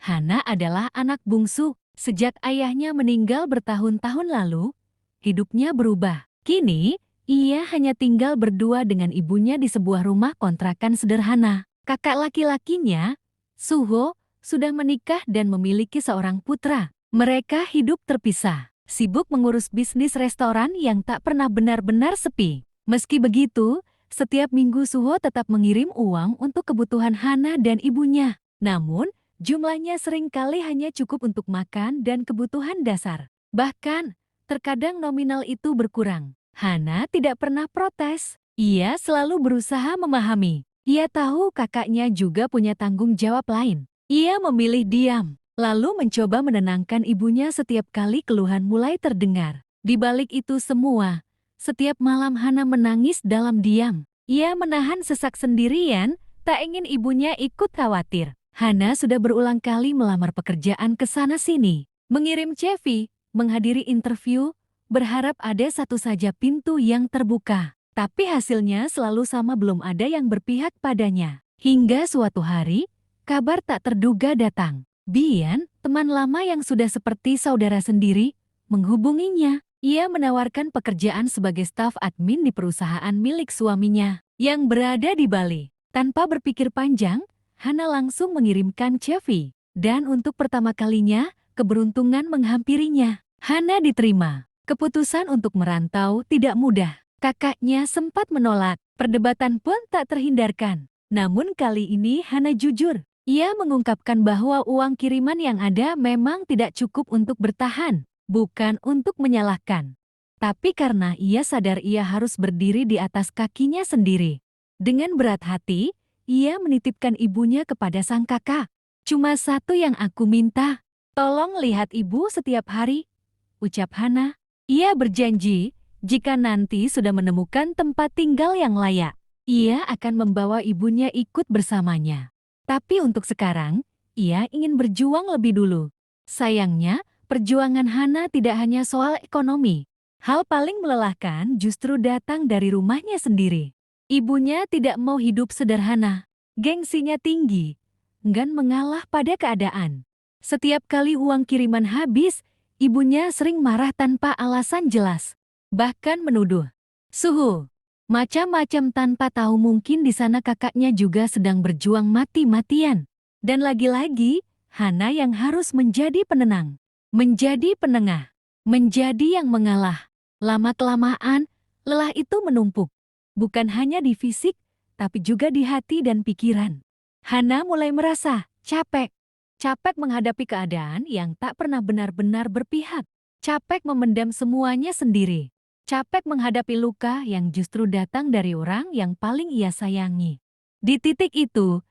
Hana adalah anak bungsu. Sejak ayahnya meninggal bertahun-tahun lalu, hidupnya berubah. Kini, ia hanya tinggal berdua dengan ibunya di sebuah rumah kontrakan sederhana. Kakak laki-lakinya, Suho, sudah menikah dan memiliki seorang putra. Mereka hidup terpisah, sibuk mengurus bisnis restoran yang tak pernah benar-benar sepi. Meski begitu, setiap minggu Suho tetap mengirim uang untuk kebutuhan Hana dan ibunya. Namun, jumlahnya seringkali hanya cukup untuk makan dan kebutuhan dasar. Bahkan, terkadang nominal itu berkurang. Hana tidak pernah protes. Ia selalu berusaha memahami. Ia tahu kakaknya juga punya tanggung jawab lain. Ia memilih diam, lalu mencoba menenangkan ibunya setiap kali keluhan mulai terdengar. Di balik itu semua, setiap malam Hana menangis dalam diam. Ia menahan sesak sendirian, tak ingin ibunya ikut khawatir. Hana sudah berulang kali melamar pekerjaan ke sana-sini, mengirim CV, menghadiri interview, berharap ada satu saja pintu yang terbuka. Tapi hasilnya selalu sama, belum ada yang berpihak padanya. Hingga suatu hari, kabar tak terduga datang. Bian, teman lama yang sudah seperti saudara sendiri, menghubunginya. Ia menawarkan pekerjaan sebagai staf admin di perusahaan milik suaminya yang berada di Bali. Tanpa berpikir panjang, Hana langsung mengirimkan CV. Dan untuk pertama kalinya, keberuntungan menghampirinya. Hana diterima. Keputusan untuk merantau tidak mudah. Kakaknya sempat menolak, perdebatan pun tak terhindarkan. Namun kali ini Hana jujur. Ia mengungkapkan bahwa uang kiriman yang ada memang tidak cukup untuk bertahan, bukan untuk menyalahkan. Tapi karena ia sadar ia harus berdiri di atas kakinya sendiri. Dengan berat hati, ia menitipkan ibunya kepada sang kakak. "Cuma satu yang aku minta, tolong lihat ibu setiap hari," ucap Hana. Ia berjanji, jika nanti sudah menemukan tempat tinggal yang layak, ia akan membawa ibunya ikut bersamanya. Tapi untuk sekarang, ia ingin berjuang lebih dulu. Sayangnya, perjuangan Hana tidak hanya soal ekonomi. Hal paling melelahkan justru datang dari rumahnya sendiri. Ibunya tidak mau hidup sederhana. Gengsinya tinggi, enggan mengalah pada keadaan. Setiap kali uang kiriman habis, ibunya sering marah tanpa alasan jelas. Bahkan menuduh suhu macam-macam tanpa tahu mungkin di sana kakaknya juga sedang berjuang mati-matian. Dan lagi-lagi, Hana yang harus menjadi penenang, menjadi penengah, menjadi yang mengalah. Lama-kelamaan, lelah itu menumpuk. Bukan hanya di fisik, tapi juga di hati dan pikiran. Hana mulai merasa capek. Capek menghadapi keadaan yang tak pernah benar-benar berpihak. Capek memendam semuanya sendiri. Capek menghadapi luka yang justru datang dari orang yang paling ia sayangi. Di titik itu,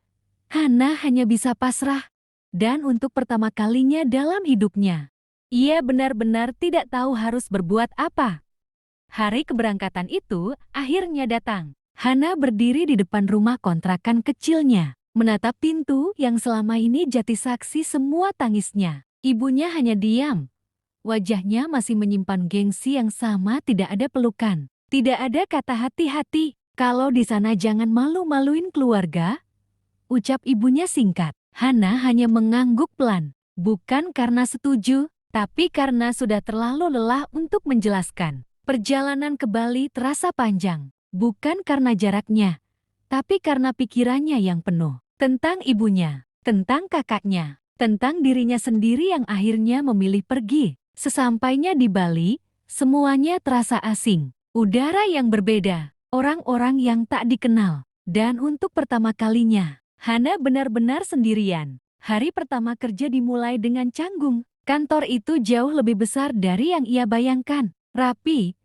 Hana hanya bisa pasrah. Dan untuk pertama kalinya dalam hidupnya, ia benar-benar tidak tahu harus berbuat apa. Hari keberangkatan itu akhirnya datang. Hana berdiri di depan rumah kontrakan kecilnya, menatap pintu yang selama ini jadi saksi semua tangisnya. Ibunya hanya diam. Wajahnya masih menyimpan gengsi yang sama, tidak ada pelukan. Tidak ada kata hati-hati. "Kalau di sana jangan malu-maluin keluarga," ucap ibunya singkat. Hana hanya mengangguk pelan. Bukan karena setuju, tapi karena sudah terlalu lelah untuk menjelaskan. Perjalanan ke Bali terasa panjang. Bukan karena jaraknya, tapi karena pikirannya yang penuh. Tentang ibunya, tentang kakaknya, tentang dirinya sendiri yang akhirnya memilih pergi. Sesampainya di Bali, semuanya terasa asing. Udara yang berbeda, orang-orang yang tak dikenal. Dan untuk pertama kalinya, Hana benar-benar sendirian. Hari pertama kerja dimulai dengan canggung. Kantor itu jauh lebih besar dari yang ia bayangkan. Rapi,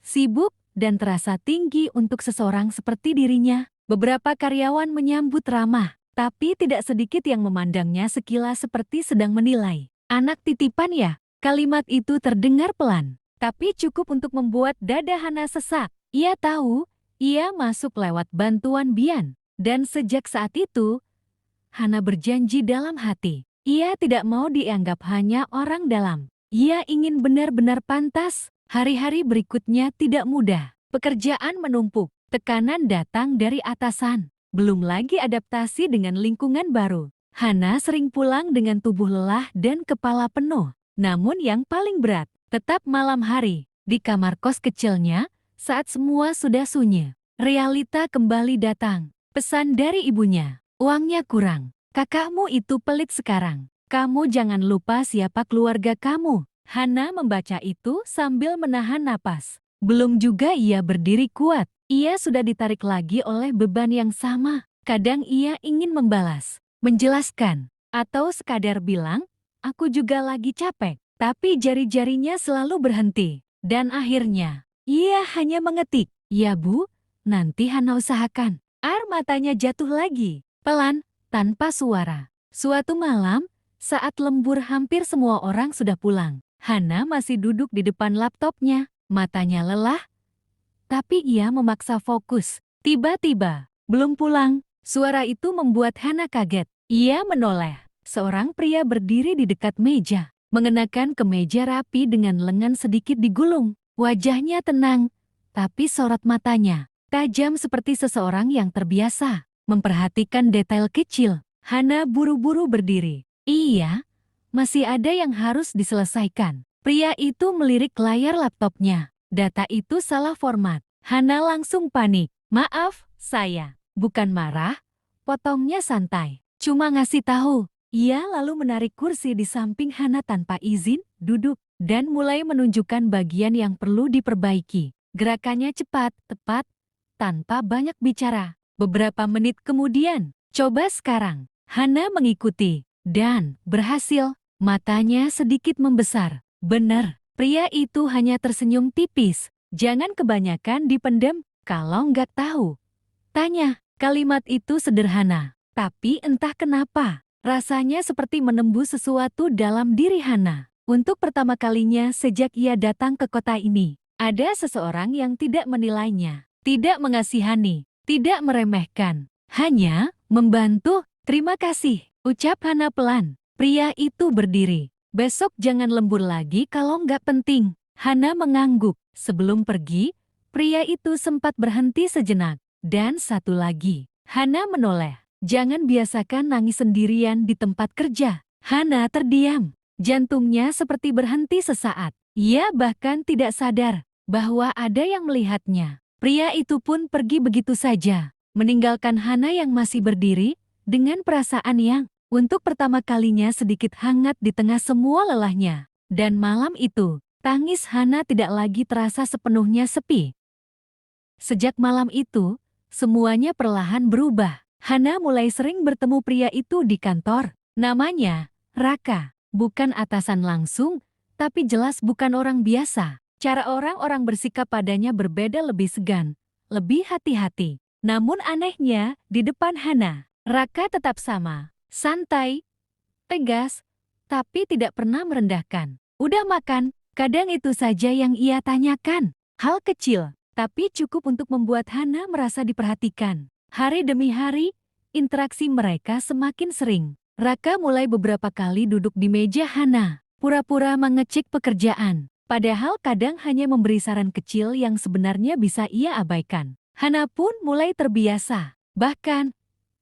sibuk, dan terasa tinggi untuk seseorang seperti dirinya. Beberapa karyawan menyambut ramah, tapi tidak sedikit yang memandangnya sekilas seperti sedang menilai. "Anak titipan ya?" Kalimat itu terdengar pelan, tapi cukup untuk membuat dada Hana sesak. Ia tahu, ia masuk lewat bantuan Bian. Dan sejak saat itu, Hana berjanji dalam hati. Ia tidak mau dianggap hanya orang dalam. Ia ingin benar-benar pantas. Hari-hari berikutnya tidak mudah. Pekerjaan menumpuk, tekanan datang dari atasan. Belum lagi adaptasi dengan lingkungan baru. Hana sering pulang dengan tubuh lelah dan kepala penuh. Namun yang paling berat, tetap malam hari, di kamar kos kecilnya, saat semua sudah sunyi. Realita kembali datang. Pesan dari ibunya, uangnya kurang. Kakakmu itu pelit sekarang. Kamu jangan lupa siapa keluarga kamu. Hana membaca itu sambil menahan napas. Belum juga ia berdiri kuat. Ia sudah ditarik lagi oleh beban yang sama. Kadang ia ingin membalas, menjelaskan, atau sekadar bilang, aku juga lagi capek. Tapi jari-jarinya selalu berhenti. Dan akhirnya, ia hanya mengetik, ya bu, nanti Hana usahakan. Air matanya jatuh lagi, pelan, tanpa suara. Suatu malam, saat lembur hampir semua orang sudah pulang, Hana masih duduk di depan laptopnya. Matanya lelah, tapi ia memaksa fokus. Tiba-tiba, belum pulang. Suara itu membuat Hana kaget. Ia menoleh. Seorang pria berdiri di dekat meja, mengenakan kemeja rapi dengan lengan sedikit digulung. Wajahnya tenang, tapi sorot matanya tajam seperti seseorang yang terbiasa memperhatikan detail kecil. Hana buru-buru berdiri. Iya, masih ada yang harus diselesaikan. Pria itu melirik layar laptopnya. Data itu salah format. Hana langsung panik. Maaf, saya bukan marah. Potongnya santai. Cuma ngasih tahu. Ia lalu menarik kursi di samping Hana tanpa izin, duduk, dan mulai menunjukkan bagian yang perlu diperbaiki. Gerakannya cepat, tepat, tanpa banyak bicara. Beberapa menit kemudian, coba sekarang. Hana mengikuti, dan berhasil. Matanya sedikit membesar. Benar, pria itu hanya tersenyum tipis. Jangan kebanyakan dipendam kalau nggak tahu. Tanya, kalimat itu sederhana. Tapi entah kenapa, rasanya seperti menembus sesuatu dalam diri Hana. Untuk pertama kalinya sejak ia datang ke kota ini, ada seseorang yang tidak menilainya, tidak mengasihani, tidak meremehkan. Hanya membantu. Terima kasih, ucap Hana pelan. Pria itu berdiri. Besok jangan lembur lagi kalau nggak penting. Hana mengangguk. Sebelum pergi, pria itu sempat berhenti sejenak. Dan satu lagi, Hana menoleh. Jangan biasakan nangis sendirian di tempat kerja. Hana terdiam. Jantungnya seperti berhenti sesaat. Ia bahkan tidak sadar bahwa ada yang melihatnya. Pria itu pun pergi begitu saja, meninggalkan Hana yang masih berdiri dengan perasaan yang untuk pertama kalinya sedikit hangat di tengah semua lelahnya. Dan malam itu, tangis Hana tidak lagi terasa sepenuhnya sepi. Sejak malam itu, semuanya perlahan berubah. Hana mulai sering bertemu pria itu di kantor. Namanya Raka. Bukan atasan langsung, tapi jelas bukan orang biasa. Cara orang-orang bersikap padanya berbeda, lebih segan, lebih hati-hati. Namun anehnya, di depan Hana, Raka tetap sama. Santai, tegas, tapi tidak pernah merendahkan. Udah makan? Kadang itu saja yang ia tanyakan. Hal kecil, tapi cukup untuk membuat Hana merasa diperhatikan. Hari demi hari, interaksi mereka semakin sering. Raka mulai beberapa kali duduk di meja Hana, pura-pura mengecek pekerjaan. Padahal kadang hanya memberi saran kecil yang sebenarnya bisa ia abaikan. Hana pun mulai terbiasa. Bahkan,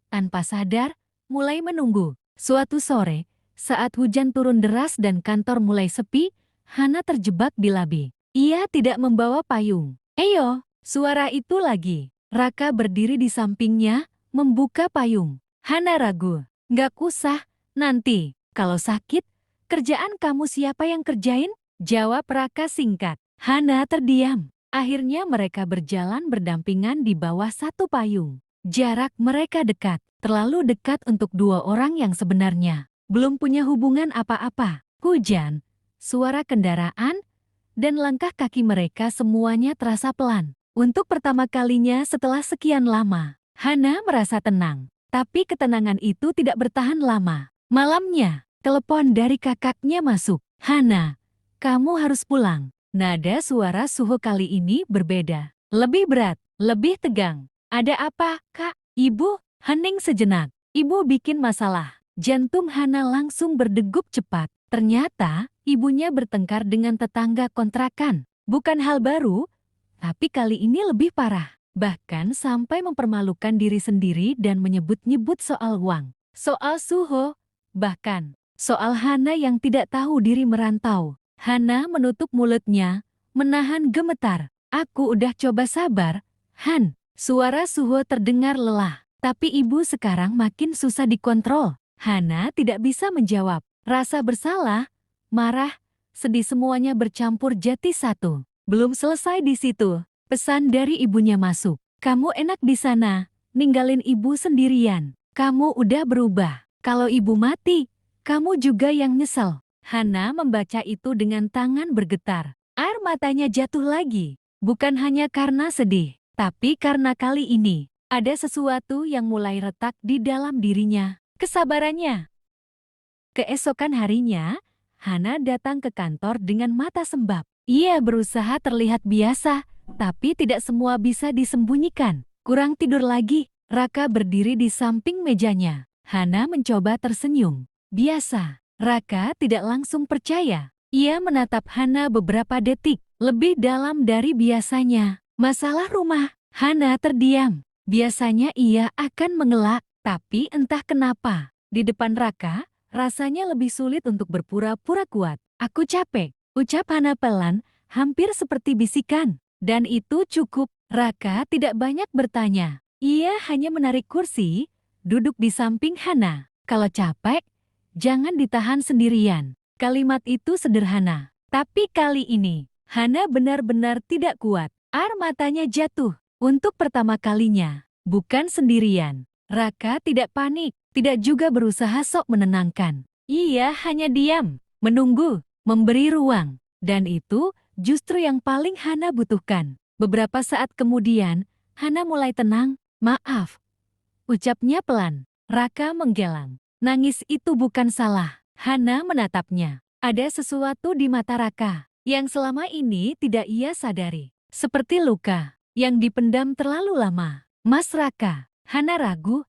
tanpa sadar, mulai menunggu. Suatu sore, saat hujan turun deras dan kantor mulai sepi, Hana terjebak di labi. Ia tidak membawa payung. Eyo, suara itu lagi. Raka berdiri di sampingnya, membuka payung. Hana ragu. Nggak usah, nanti. Kalau sakit, kerjaan kamu siapa yang kerjain? Jawab Raka singkat. Hana terdiam. Akhirnya mereka berjalan berdampingan di bawah satu payung. Jarak mereka dekat. Terlalu dekat untuk dua orang yang sebenarnya belum punya hubungan apa-apa. Hujan, suara kendaraan, dan langkah kaki mereka semuanya terasa pelan. Untuk pertama kalinya setelah sekian lama, Hana merasa tenang. Tapi ketenangan itu tidak bertahan lama. Malamnya, telepon dari kakaknya masuk. Hana, kamu harus pulang. Nada suara Suho kali ini berbeda. Lebih berat, lebih tegang. Ada apa, Kak? Ibu? Hening sejenak. Ibu bikin masalah. Jantung Hana langsung berdegup cepat. Ternyata, ibunya bertengkar dengan tetangga kontrakan. Bukan hal baru, tapi kali ini lebih parah. Bahkan sampai mempermalukan diri sendiri dan menyebut-nyebut soal uang. soal Suho, bahkan soal Hana yang tidak tahu diri merantau. Hana menutup mulutnya, menahan gemetar. Aku udah coba sabar, Han. Suara Suho terdengar lelah, tapi ibu sekarang makin susah dikontrol. Hana tidak bisa menjawab. Rasa bersalah, marah, sedih semuanya bercampur jadi satu. Belum selesai di situ, pesan dari ibunya masuk. Kamu enak di sana, ninggalin ibu sendirian. Kamu udah berubah. Kalau ibu mati, kamu juga yang nyesel. Hana membaca itu dengan tangan bergetar. Air matanya jatuh lagi. Bukan hanya karena sedih, tapi karena kali ini ada sesuatu yang mulai retak di dalam dirinya. Kesabarannya. Keesokan harinya, Hana datang ke kantor dengan mata sembab. Ia berusaha terlihat biasa, tapi tidak semua bisa disembunyikan. Kurang tidur lagi, Raka berdiri di samping mejanya. Hana mencoba tersenyum. Biasa, Raka tidak langsung percaya. Ia menatap Hana beberapa detik, lebih dalam dari biasanya. Masalah rumah, Hana terdiam. Biasanya ia akan mengelak, tapi entah kenapa. Di depan Raka, rasanya lebih sulit untuk berpura-pura kuat. Aku capek. Ucap Hana pelan, hampir seperti bisikan. Dan itu cukup. Raka tidak banyak bertanya. Ia hanya menarik kursi, duduk di samping Hana. Kalau capek, jangan ditahan sendirian. Kalimat itu sederhana. Tapi kali ini, Hana benar-benar tidak kuat. Air matanya jatuh. Untuk pertama kalinya, bukan sendirian. Raka tidak panik, tidak juga berusaha sok menenangkan. Ia hanya diam, menunggu, memberi ruang, dan itu justru yang paling Hana butuhkan. Beberapa saat kemudian, Hana mulai tenang. Maaf, ucapnya pelan. Raka menggelang. Nangis itu bukan salah. Hana menatapnya. Ada sesuatu di mata Raka yang selama ini tidak ia sadari. Seperti luka yang dipendam terlalu lama. Mas Raka, Hana ragu,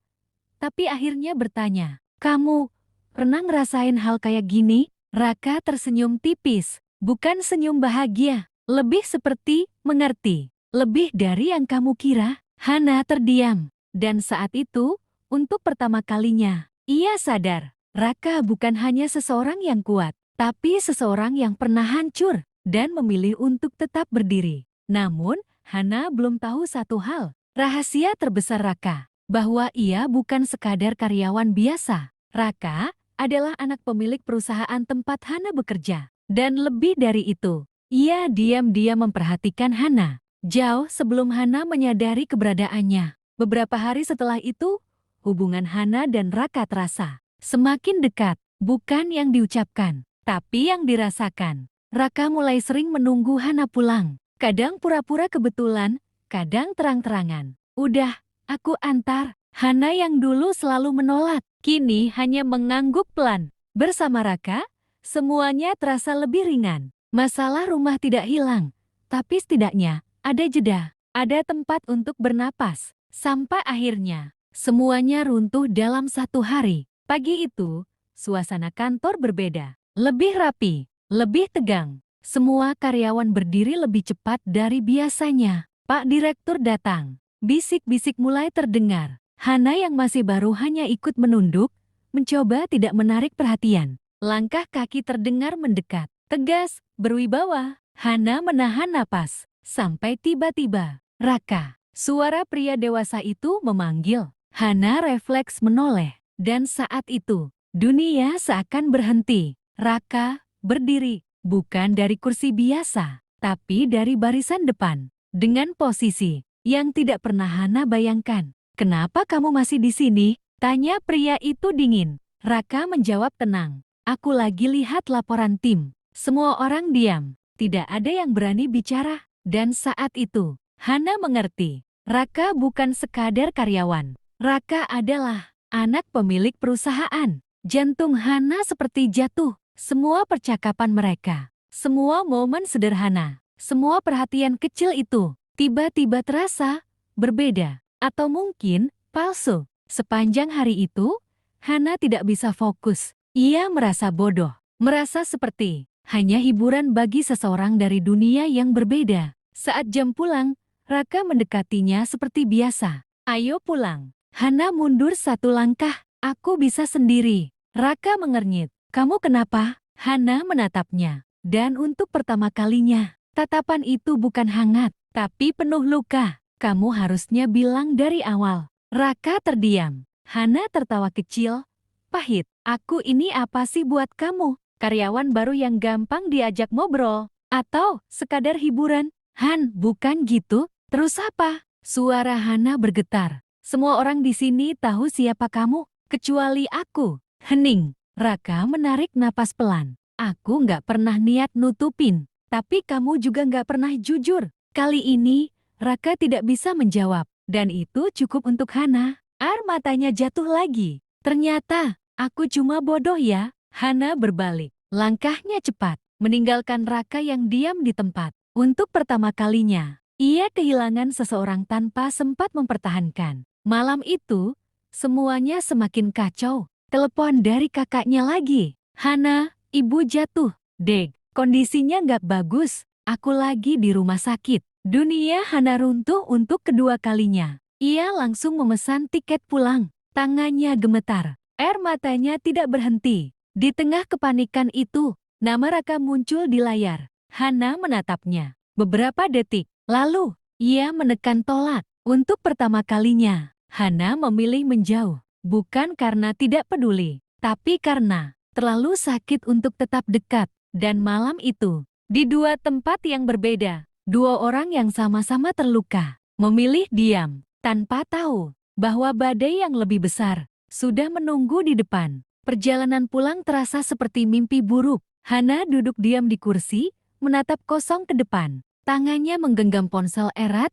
tapi akhirnya bertanya, kamu pernah ngerasain hal kayak gini? Raka tersenyum tipis, bukan senyum bahagia, lebih seperti mengerti, lebih dari yang kamu kira. Hana terdiam, dan saat itu, untuk pertama kalinya, ia sadar, Raka bukan hanya seseorang yang kuat, tapi seseorang yang pernah hancur dan memilih untuk tetap berdiri. Namun, Hana belum tahu satu hal, rahasia terbesar Raka, bahwa ia bukan sekadar karyawan biasa. Raka adalah anak pemilik perusahaan tempat Hana bekerja. Dan lebih dari itu, ia diam-diam memperhatikan Hana, jauh sebelum Hana menyadari keberadaannya. Beberapa hari setelah itu, hubungan Hana dan Raka terasa semakin dekat, bukan yang diucapkan, tapi yang dirasakan. Raka mulai sering menunggu Hana pulang, kadang pura-pura kebetulan, kadang terang-terangan. Udah, aku antar. Hana yang dulu selalu menolak, kini hanya mengangguk pelan. Bersama Raka, semuanya terasa lebih ringan. Masalah rumah tidak hilang, tapi setidaknya ada jeda, ada tempat untuk bernapas. Sampai akhirnya, semuanya runtuh dalam satu hari. Pagi itu, suasana kantor berbeda. Lebih rapi, lebih tegang. Semua karyawan berdiri lebih cepat dari biasanya. Pak Direktur datang. Bisik-bisik mulai terdengar. Hana yang masih baru hanya ikut menunduk, mencoba tidak menarik perhatian. Langkah kaki terdengar mendekat. Tegas, berwibawa. Hana menahan napas. Sampai tiba-tiba, Raka, suara pria dewasa itu memanggil. Hana refleks menoleh. Dan saat itu, dunia seakan berhenti. Raka berdiri, bukan dari kursi biasa, tapi dari barisan depan. Dengan posisi yang tidak pernah Hana bayangkan. Kenapa kamu masih di sini? Tanya pria itu dingin. Raka menjawab tenang. Aku lagi lihat laporan tim. Semua orang diam. Tidak ada yang berani bicara. Dan saat itu, Hana mengerti. Raka bukan sekadar karyawan. Raka adalah anak pemilik perusahaan. Jantung Hana seperti jatuh. Semua percakapan mereka, semua momen sederhana, semua perhatian kecil itu, tiba-tiba terasa berbeda, atau mungkin palsu. Sepanjang hari itu, Hana tidak bisa fokus. Ia merasa bodoh, merasa seperti hanya hiburan bagi seseorang dari dunia yang berbeda. Saat jam pulang, Raka mendekatinya seperti biasa. Ayo pulang. Hana mundur satu langkah. Aku bisa sendiri. Raka mengernyit. Kamu kenapa? Hana menatapnya. Dan untuk pertama kalinya, tatapan itu bukan hangat, tapi penuh luka. Kamu harusnya bilang dari awal. Raka terdiam. Hana tertawa kecil. Pahit. Aku ini apa sih buat kamu? Karyawan baru yang gampang diajak ngobrol. Atau sekadar hiburan? Han, bukan gitu. Terus apa? Suara Hana bergetar. Semua orang di sini tahu siapa kamu, kecuali aku. Hening. Raka menarik napas pelan. Aku nggak pernah niat nutupin, tapi kamu juga nggak pernah jujur. Kali ini, Raka tidak bisa menjawab, dan itu cukup untuk Hana. Air matanya jatuh lagi. Ternyata, aku cuma bodoh ya. Hana berbalik. Langkahnya cepat, meninggalkan Raka yang diam di tempat. Untuk pertama kalinya, ia kehilangan seseorang tanpa sempat mempertahankan. Malam itu, semuanya semakin kacau. Telepon dari kakaknya lagi. Hana, ibu jatuh. Dek, kondisinya nggak bagus. Aku lagi di rumah sakit. Dunia Hana runtuh untuk kedua kalinya. Ia langsung memesan tiket pulang. Tangannya gemetar. Air matanya tidak berhenti. Di tengah kepanikan itu, nama Raka muncul di layar. Hana menatapnya. Beberapa detik, lalu, ia menekan tolak. Untuk pertama kalinya, Hana memilih menjauh. Bukan karena tidak peduli, tapi karena terlalu sakit untuk tetap dekat. Dan malam itu, di dua tempat yang berbeda, dua orang yang sama-sama terluka, memilih diam, tanpa tahu bahwa badai yang lebih besar sudah menunggu di depan. Perjalanan pulang terasa seperti mimpi buruk. Hana duduk diam di kursi, menatap kosong ke depan. Tangannya menggenggam ponsel erat,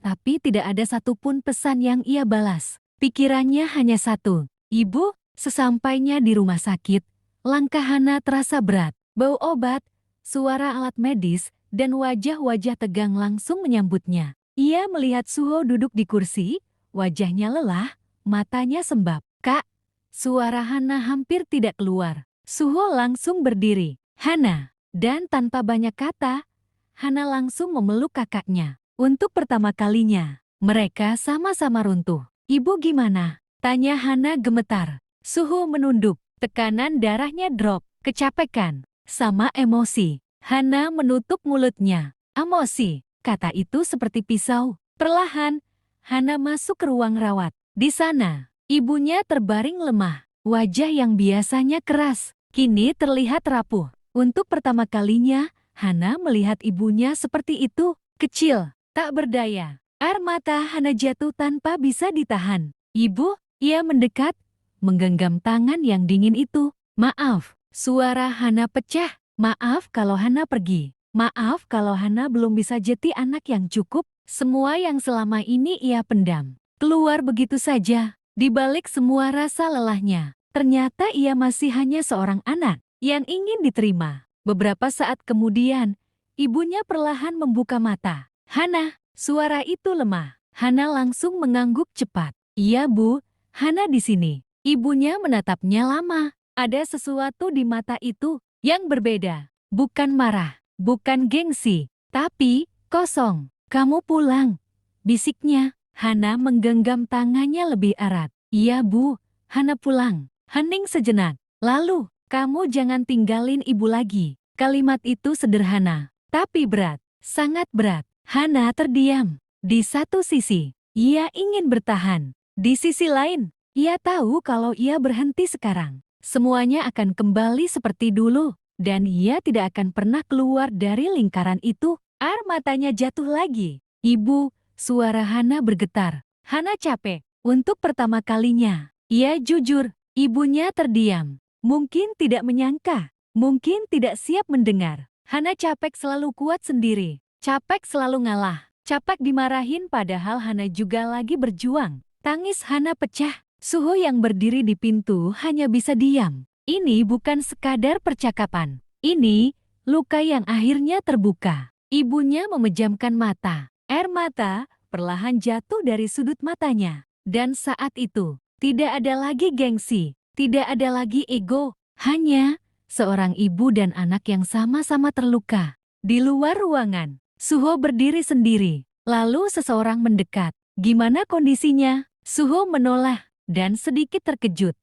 tapi tidak ada satupun pesan yang ia balas. Pikirannya hanya satu, ibu. Sesampainya di rumah sakit, langkah Hana terasa berat. Bau obat, suara alat medis, dan wajah-wajah tegang langsung menyambutnya. Ia melihat Suho duduk di kursi, wajahnya lelah, matanya sembab. Kak, suara Hana hampir tidak keluar. Suho langsung berdiri. Hana, dan tanpa banyak kata, Hana langsung memeluk kakaknya. Untuk pertama kalinya, mereka sama-sama runtuh. Ibu gimana? Tanya Hana gemetar. Suho menunduk, tekanan darahnya drop, kecapekan, sama emosi. Hana menutup mulutnya. Emosi, kata itu seperti pisau. Perlahan, Hana masuk ke ruang rawat. Di sana, ibunya terbaring lemah. Wajah yang biasanya keras, kini terlihat rapuh. Untuk pertama kalinya, Hana melihat ibunya seperti itu, kecil, tak berdaya. Air mata Hana jatuh tanpa bisa ditahan. Ibu, ia mendekat, menggenggam tangan yang dingin itu. Maaf, suara Hana pecah. Maaf kalau Hana pergi. Maaf kalau Hana belum bisa jadi anak yang cukup. Semua yang selama ini ia pendam keluar begitu saja. Di balik semua rasa lelahnya, ternyata ia masih hanya seorang anak yang ingin diterima. Beberapa saat kemudian, ibunya perlahan membuka mata. Hana, suara itu lemah. Hana langsung mengangguk cepat. Iya bu, Hana di sini. Ibunya menatapnya lama. Ada sesuatu di mata itu yang berbeda. Bukan marah, bukan gengsi, tapi kosong. Kamu pulang, bisiknya. Hana menggenggam tangannya lebih erat. Iya bu, Hana pulang. Hening sejenak. Lalu, kamu jangan tinggalin ibu lagi. Kalimat itu sederhana, tapi berat, sangat berat. Hana terdiam. Di satu sisi, ia ingin bertahan. Di sisi lain, ia tahu kalau ia berhenti sekarang, semuanya akan kembali seperti dulu, dan ia tidak akan pernah keluar dari lingkaran itu. Air matanya jatuh lagi. Ibu, suara Hana bergetar. Hana capek. Untuk pertama kalinya, ia jujur. Ibunya terdiam. Mungkin tidak menyangka. Mungkin tidak siap mendengar. Hana capek selalu kuat sendiri. Capek selalu ngalah. Capek dimarahin padahal Hana juga lagi berjuang. Tangis Hana pecah. Suho yang berdiri di pintu hanya bisa diam. Ini bukan sekadar percakapan. Ini luka yang akhirnya terbuka. Ibunya memejamkan mata. Air mata perlahan jatuh dari sudut matanya. Dan saat itu, tidak ada lagi gengsi. Tidak ada lagi ego. Hanya seorang ibu dan anak yang sama-sama terluka. Di luar ruangan, Suho berdiri sendiri. Lalu seseorang mendekat. Gimana kondisinya? Suho menoleh. dan sedikit terkejut.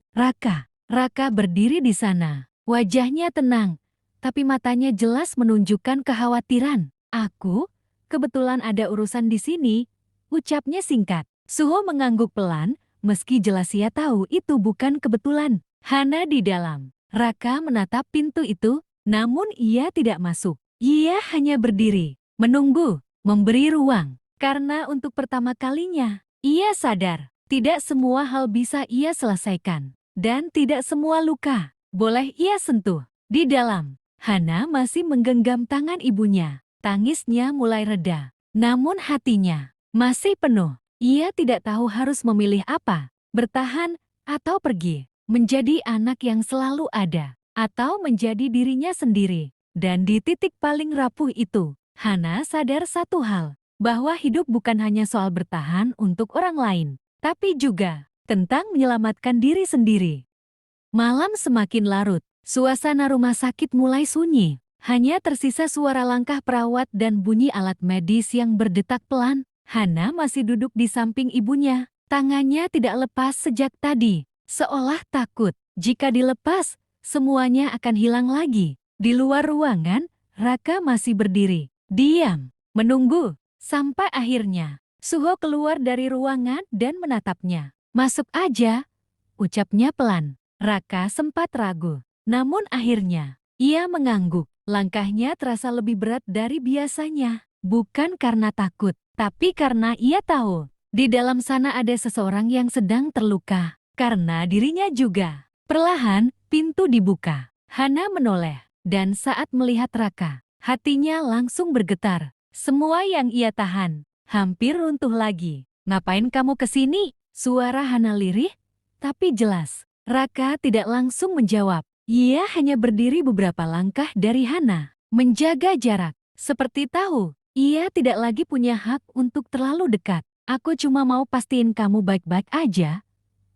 Raka berdiri di sana. Wajahnya tenang, tapi matanya jelas menunjukkan kekhawatiran. Aku, kebetulan ada urusan di sini, ucapnya singkat. Suho mengangguk pelan, meski jelas ia tahu itu bukan kebetulan. Hana di dalam. Raka menatap pintu itu, namun ia tidak masuk. Ia hanya berdiri, menunggu, memberi ruang. Karena untuk pertama kalinya, ia sadar, tidak semua hal bisa ia selesaikan. Dan tidak semua luka boleh ia sentuh. Di dalam, Hana masih menggenggam tangan ibunya. Tangisnya mulai reda, namun hatinya masih penuh. Ia tidak tahu harus memilih apa, bertahan atau pergi, menjadi anak yang selalu ada, atau menjadi dirinya sendiri. Dan di titik paling rapuh itu, Hana sadar satu hal, bahwa hidup bukan hanya soal bertahan untuk orang lain, tapi juga tentang menyelamatkan diri sendiri. Malam semakin larut, suasana rumah sakit mulai sunyi. Hanya tersisa suara langkah perawat dan bunyi alat medis yang berdetak pelan. Hana masih duduk di samping ibunya. Tangannya tidak lepas sejak tadi, seolah takut. Jika dilepas, semuanya akan hilang lagi. Di luar ruangan, Raka masih berdiri, diam, menunggu. Sampai akhirnya, Suho keluar dari ruangan dan menatapnya. Masuk aja, ucapnya pelan. Raka sempat ragu, namun akhirnya, ia mengangguk. Langkahnya terasa lebih berat dari biasanya. Bukan karena takut, tapi karena ia tahu, di dalam sana ada seseorang yang sedang terluka. Karena dirinya juga. Perlahan, pintu dibuka. Hana menoleh, dan saat melihat Raka, hatinya langsung bergetar. Semua yang ia tahan, hampir runtuh lagi. Ngapain kamu kesini? Suara Hana lirih, tapi jelas. Raka tidak langsung menjawab. Ia hanya berdiri beberapa langkah dari Hana, menjaga jarak. Seperti tahu, ia tidak lagi punya hak untuk terlalu dekat. Aku cuma mau pastiin kamu baik-baik aja,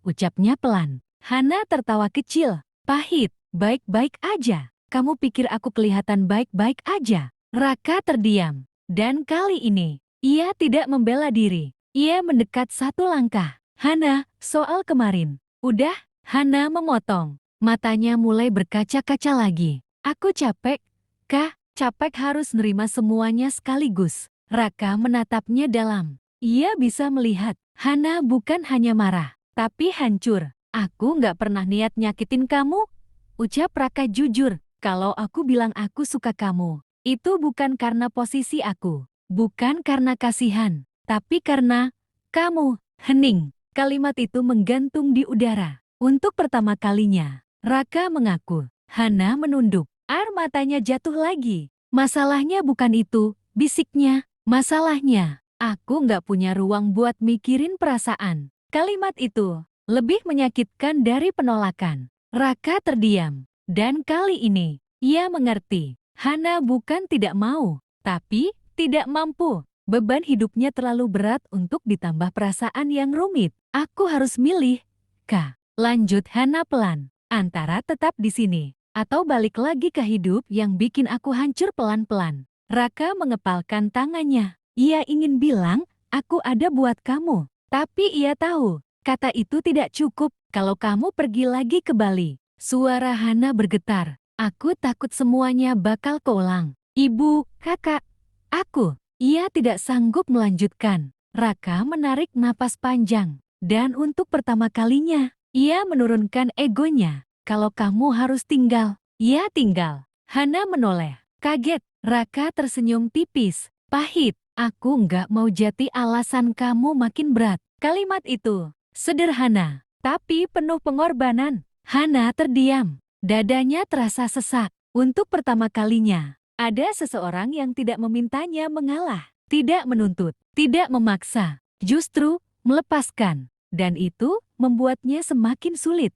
ucapnya pelan. Hana tertawa kecil, pahit, baik-baik aja. Kamu pikir aku kelihatan baik-baik aja? Raka terdiam, dan kali ini, ia tidak membela diri. Ia mendekat satu langkah. Hana, soal kemarin. Udah, Hana memotong. Matanya mulai berkaca-kaca lagi. Aku capek, Kak. Capek harus nerima semuanya sekaligus. Raka menatapnya dalam. Ia bisa melihat, Hana bukan hanya marah, tapi hancur. Aku nggak pernah niat nyakitin kamu. Ucap Raka jujur, kalau aku bilang aku suka kamu, itu bukan karena posisi aku. Bukan karena kasihan, tapi karena kamu. Hening. Kalimat itu menggantung di udara. Untuk pertama kalinya, Raka mengaku. Hana menunduk. Air matanya jatuh lagi. Masalahnya bukan itu, bisiknya. Masalahnya, aku nggak punya ruang buat mikirin perasaan. Kalimat itu lebih menyakitkan dari penolakan. Raka terdiam. Dan kali ini, ia mengerti. Hana bukan tidak mau, tapi tidak mampu. Beban hidupnya terlalu berat untuk ditambah perasaan yang rumit. Aku harus milih, Kak. Lanjut Hana pelan. Antara tetap di sini, atau balik lagi ke hidup yang bikin aku hancur pelan-pelan. Raka mengepalkan tangannya. Ia ingin bilang, aku ada buat kamu. Tapi ia tahu, kata itu tidak cukup kalau kamu pergi lagi ke Bali. Suara Hana bergetar. Aku takut semuanya bakal keulang. Ibu, kakak, aku. Ia tidak sanggup melanjutkan. Raka menarik napas panjang. Dan untuk pertama kalinya, ia menurunkan egonya. Kalau kamu harus tinggal, ia tinggal. Hana menoleh. Kaget. Raka tersenyum tipis. Pahit. Aku nggak mau jadi alasan kamu makin berat. Kalimat itu sederhana, tapi penuh pengorbanan. Hana terdiam. Dadanya terasa sesak. Untuk pertama kalinya, ada seseorang yang tidak memintanya mengalah. Tidak menuntut. Tidak memaksa. Justru melepaskan. Dan itu membuatnya semakin sulit.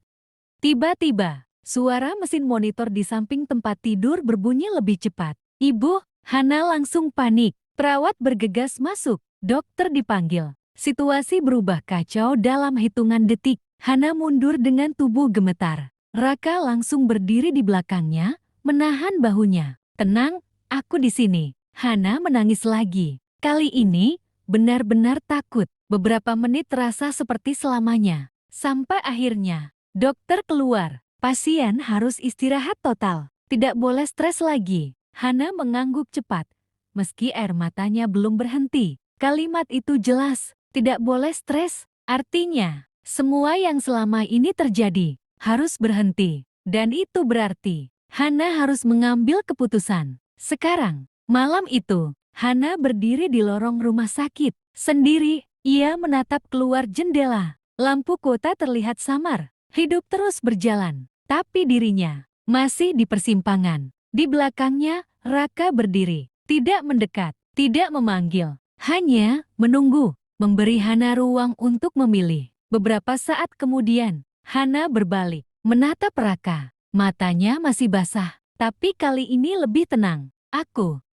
Tiba-tiba, suara mesin monitor di samping tempat tidur berbunyi lebih cepat. Ibu, Hana langsung panik. Perawat bergegas masuk. Dokter dipanggil. Situasi berubah kacau dalam hitungan detik. Hana mundur dengan tubuh gemetar. Raka langsung berdiri di belakangnya, menahan bahunya. Tenang, aku di sini. Hana menangis lagi. Kali ini, benar-benar takut. Beberapa menit terasa seperti selamanya. Sampai akhirnya, dokter keluar. Pasien harus istirahat total. Tidak boleh stres lagi. Hana mengangguk cepat. Meski air matanya belum berhenti. Kalimat itu jelas. Tidak boleh stres. Artinya, semua yang selama ini terjadi harus berhenti. Dan itu berarti, Hana harus mengambil keputusan. Sekarang, malam itu, Hana berdiri di lorong rumah sakit. Sendiri, ia menatap keluar jendela. Lampu kota terlihat samar. Hidup terus berjalan, tapi dirinya masih di persimpangan. Di belakangnya, Raka berdiri, tidak mendekat, tidak memanggil, hanya menunggu, memberi Hana ruang untuk memilih. Beberapa saat kemudian, Hana berbalik, menatap Raka. Matanya masih basah, tapi kali ini lebih tenang.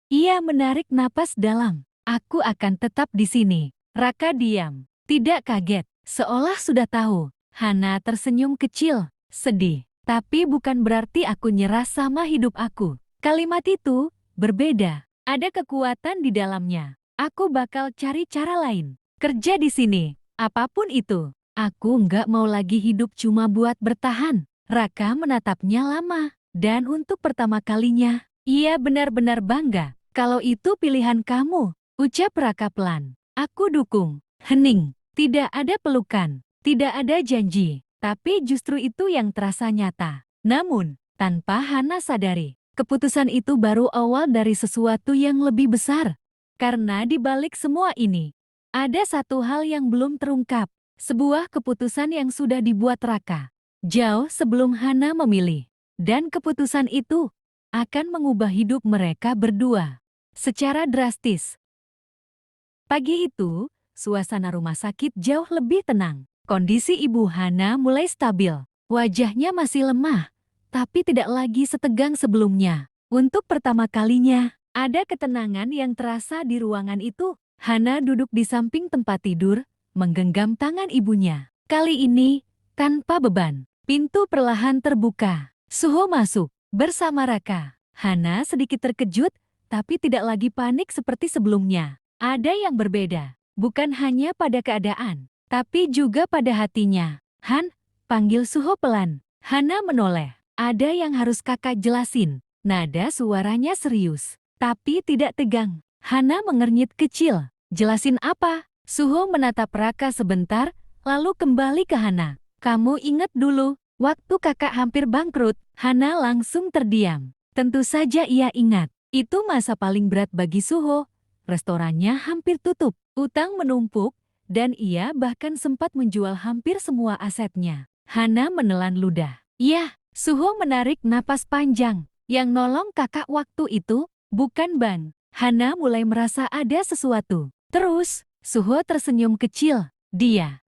Ia menarik napas dalam. Aku akan tetap di sini. Raka diam, tidak kaget, seolah sudah tahu. Hana tersenyum kecil, sedih. Tapi bukan berarti aku nyerah sama hidup aku. Kalimat itu berbeda. Ada kekuatan di dalamnya. Aku bakal cari cara lain. Kerja di sini, apapun itu. Aku nggak mau lagi hidup cuma buat bertahan. Raka menatapnya lama. Dan untuk pertama kalinya, ia benar-benar bangga. Kalau itu pilihan kamu, ucap Raka pelan. Aku dukung. Hening. Tidak ada pelukan. Tidak ada janji, tapi justru itu yang terasa nyata. Namun, tanpa Hana sadari, keputusan itu baru awal dari sesuatu yang lebih besar. Karena di balik semua ini, ada satu hal yang belum terungkap. Sebuah keputusan yang sudah dibuat Raka, jauh sebelum Hana memilih. Dan keputusan itu akan mengubah hidup mereka berdua secara drastis. Pagi itu, suasana rumah sakit jauh lebih tenang. Kondisi Ibu Hana mulai stabil. Wajahnya masih lemah, tapi tidak lagi setegang sebelumnya. Untuk pertama kalinya, ada ketenangan yang terasa di ruangan itu. Hana duduk di samping tempat tidur, menggenggam tangan ibunya. Kali ini, tanpa beban. Pintu perlahan terbuka. Suho masuk, bersama Raka. Hana sedikit terkejut, tapi tidak lagi panik seperti sebelumnya. Ada yang berbeda, bukan hanya pada keadaan, tapi juga pada hatinya. Han, panggil Suho pelan. Hana menoleh. Ada yang harus kakak jelasin. Nada suaranya serius, tapi tidak tegang. Hana mengernyit kecil. Jelasin apa? Suho menatap Raka sebentar, lalu kembali ke Hana. Kamu ingat dulu, waktu kakak hampir bangkrut? Hana langsung terdiam. Tentu saja ia ingat. Itu masa paling berat bagi Suho. Restorannya hampir tutup, utang menumpuk, dan ia bahkan sempat menjual hampir semua asetnya. Hana menelan ludah. Ya, Suho menarik napas panjang. Yang nolong kakak waktu itu, bukan Bang. Hana mulai merasa ada sesuatu. Terus, Suho tersenyum kecil.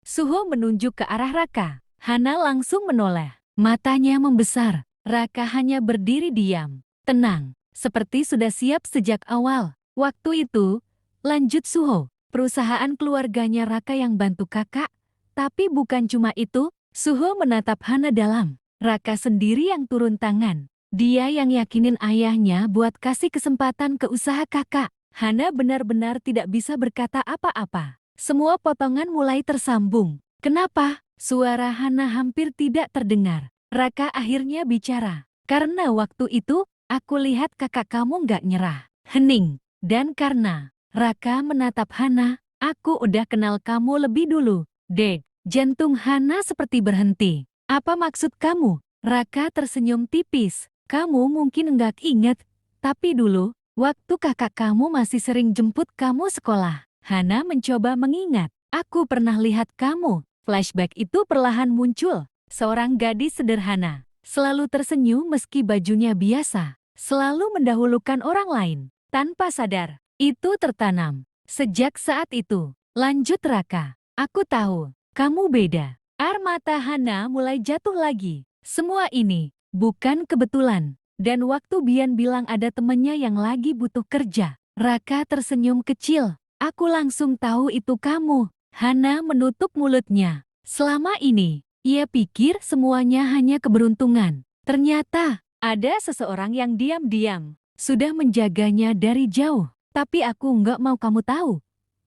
Suho menunjuk ke arah Raka. Hana langsung menoleh. Matanya membesar. Raka hanya berdiri diam. Tenang, seperti sudah siap sejak awal. Waktu itu, lanjut Suho. Perusahaan keluarganya Raka yang bantu kakak, tapi bukan cuma itu. Suho menatap Hana dalam. Raka sendiri yang turun tangan. Dia yang yakinin ayahnya buat kasih kesempatan ke usaha kakak. Hana benar-benar tidak bisa berkata apa-apa. Semua potongan mulai tersambung. Kenapa? Suara Hana hampir tidak terdengar. Raka akhirnya bicara. Karena waktu itu, aku lihat kakak kamu nggak nyerah. Hening. Dan karena Raka menatap Hana, aku udah kenal kamu lebih dulu. Dek, jantung Hana seperti berhenti. Apa maksud kamu? Raka tersenyum tipis. Kamu mungkin enggak ingat, tapi dulu, waktu kakak kamu masih sering jemput kamu sekolah. Hana mencoba mengingat. Aku pernah lihat kamu. Flashback itu perlahan muncul. Seorang gadis sederhana, selalu tersenyum meski bajunya biasa. Selalu mendahulukan orang lain. Tanpa sadar, itu tertanam. Sejak saat itu, lanjut Raka. Aku tahu, kamu beda. Air mata Hana mulai jatuh lagi. Semua ini bukan kebetulan. Dan waktu Bian bilang ada temennya yang lagi butuh kerja, Raka tersenyum kecil. Aku langsung tahu itu kamu. Hana menutup mulutnya. Selama ini, ia pikir semuanya hanya keberuntungan. Ternyata, ada seseorang yang diam-diam sudah menjaganya dari jauh. Tapi aku nggak mau kamu tahu.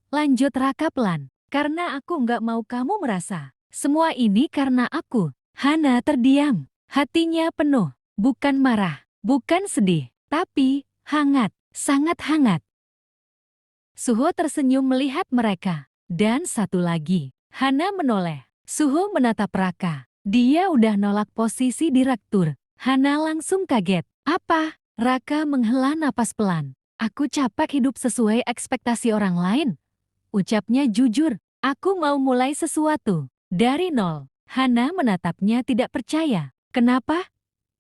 Lanjut Raka pelan. Karena aku nggak mau kamu merasa Semua ini karena aku. Hana terdiam. Hatinya penuh. Bukan marah, bukan sedih, tapi hangat, sangat hangat. Suho tersenyum melihat mereka. Dan satu lagi, Hana menoleh. Suho menatap Raka. Dia udah nolak posisi direktur. Hana langsung kaget. Apa? Raka menghela napas pelan. Aku capek hidup sesuai ekspektasi orang lain. Ucapnya jujur. Aku mau mulai sesuatu. Dari nol. Hana menatapnya tidak percaya. Kenapa?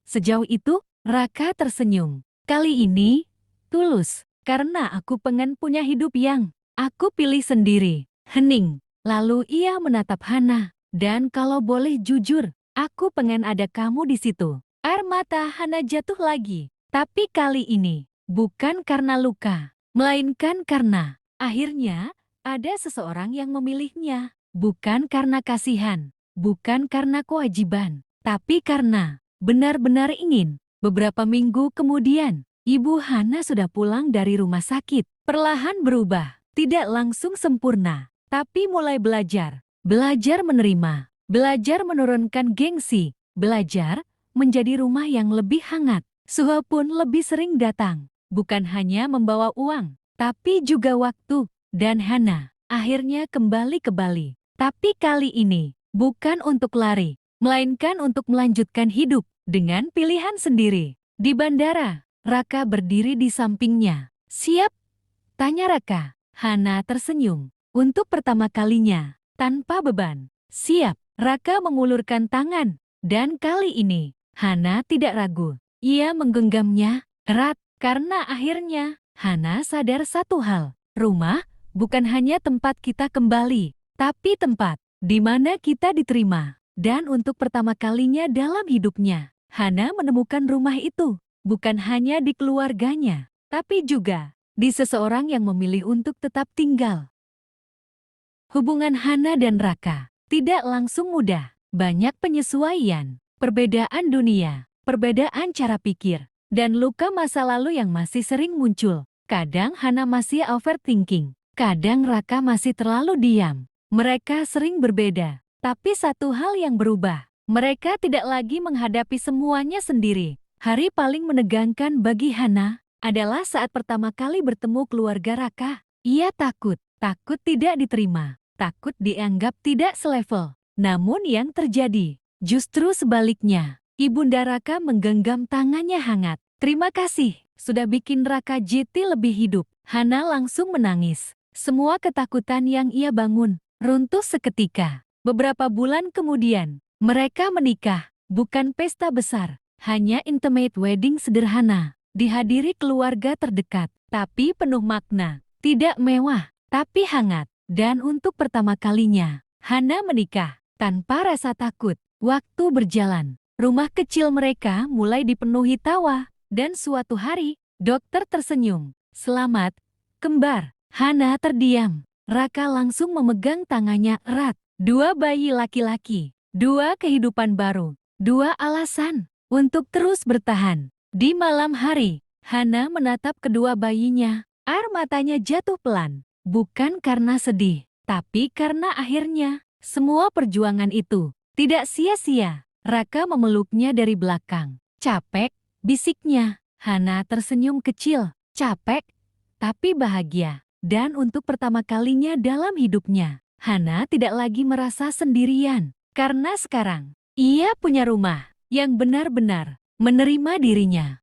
Sejauh itu, Raka tersenyum. Kali ini, tulus. Karena aku pengen punya hidup yang aku pilih sendiri. Hening. Lalu ia menatap Hana. Dan kalau boleh jujur, aku pengen ada kamu di situ. Air mata Hana jatuh lagi. Tapi kali ini, bukan karena luka. Melainkan karena, akhirnya, ada seseorang yang memilihnya. Bukan karena kasihan. Bukan karena kewajiban. Tapi karena, benar-benar ingin. Beberapa minggu kemudian, Ibu Hana sudah pulang dari rumah sakit. Perlahan berubah. Tidak langsung sempurna. Tapi mulai belajar. Belajar menerima. Belajar menurunkan gengsi. Belajar menjadi rumah yang lebih hangat. Suho pun lebih sering datang. Bukan hanya membawa uang, tapi juga waktu. Dan Hana akhirnya kembali ke Bali. Tapi kali ini, bukan untuk lari, melainkan untuk melanjutkan hidup dengan pilihan sendiri. Di bandara, Raka berdiri di sampingnya. Siap? Tanya Raka. Hana tersenyum. Untuk pertama kalinya, tanpa beban. Siap. Raka mengulurkan tangan. Dan kali ini, Hana tidak ragu. Ia menggenggamnya erat. Karena akhirnya, Hana sadar satu hal. Rumah bukan hanya tempat kita kembali, tapi tempat di mana kita diterima. Dan untuk pertama kalinya dalam hidupnya, Hana menemukan rumah itu. Bukan hanya di keluarganya, tapi juga di seseorang yang memilih untuk tetap tinggal. Hubungan Hana dan Raka tidak langsung mudah. Banyak penyesuaian, perbedaan dunia, perbedaan cara pikir, dan luka masa lalu yang masih sering muncul. Kadang Hana masih overthinking, kadang Raka masih terlalu diam. Mereka sering berbeda, tapi satu hal yang berubah. Mereka tidak lagi menghadapi semuanya sendiri. Hari paling menegangkan bagi Hana adalah saat pertama kali bertemu keluarga Raka. Ia takut tidak diterima, takut dianggap tidak selevel. Namun yang terjadi, justru sebaliknya. Ibunda Raka menggenggam tangannya hangat. Terima kasih, sudah bikin Raka JT lebih hidup. Hana langsung menangis. Semua ketakutan yang ia bangun, runtuh seketika. Beberapa bulan kemudian, mereka menikah. Bukan pesta besar, hanya intimate wedding sederhana. Dihadiri keluarga terdekat, tapi penuh makna. Tidak mewah, tapi hangat. Dan untuk pertama kalinya, Hana menikah tanpa rasa takut. Waktu berjalan, rumah kecil mereka mulai dipenuhi tawa. Dan suatu hari, dokter tersenyum. Selamat, kembar. Hana terdiam. Raka langsung memegang tangannya erat. 2 bayi laki-laki, 2 kehidupan baru, 2 alasan untuk terus bertahan. Di malam hari, Hana menatap kedua bayinya. Air matanya jatuh pelan. Bukan karena sedih, tapi karena akhirnya, semua perjuangan itu tidak sia-sia. Raka memeluknya dari belakang. Capek, bisiknya. Hana tersenyum kecil. Capek, tapi bahagia. Dan untuk pertama kalinya dalam hidupnya, Hana tidak lagi merasa sendirian. Karena sekarang, ia punya rumah yang benar-benar menerima dirinya.